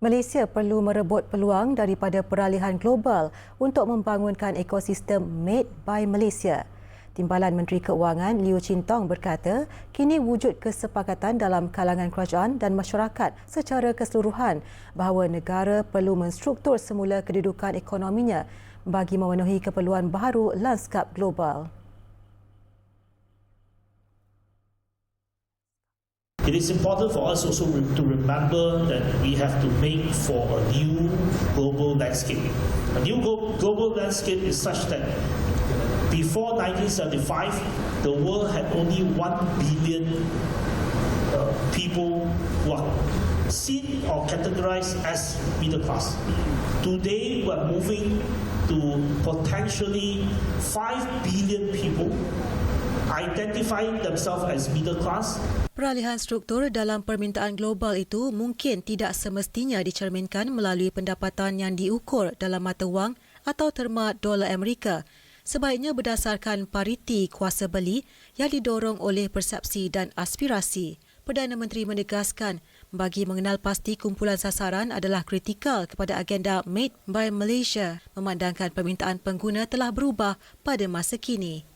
Malaysia perlu merebut peluang daripada peralihan global untuk membangunkan ekosistem Made by Malaysia. Timbalan Menteri Keuangan Liew Chin Tong berkata, kini wujud kesepakatan dalam kalangan kerajaan dan masyarakat secara keseluruhan bahawa negara perlu menstruktur semula kedudukan ekonominya bagi memenuhi keperluan baharu lanskap global. It is important for us also to remember that we have to make for a new global landscape. A new global landscape is such that before 1975, the world had only 1 billion people who are seen or categorized as middle class. Today, we are moving to potentially 5 billion people identifying themselves as middle class. Peralihan struktur dalam permintaan global itu mungkin tidak semestinya dicerminkan melalui pendapatan yang diukur dalam mata wang atau terma dolar Amerika. Sebaiknya berdasarkan pariti kuasa beli yang didorong oleh persepsi dan aspirasi. Perdana Menteri menegaskan, bagi mengenal pasti kumpulan sasaran adalah kritikal kepada agenda Made by Malaysia, memandangkan permintaan pengguna telah berubah pada masa kini.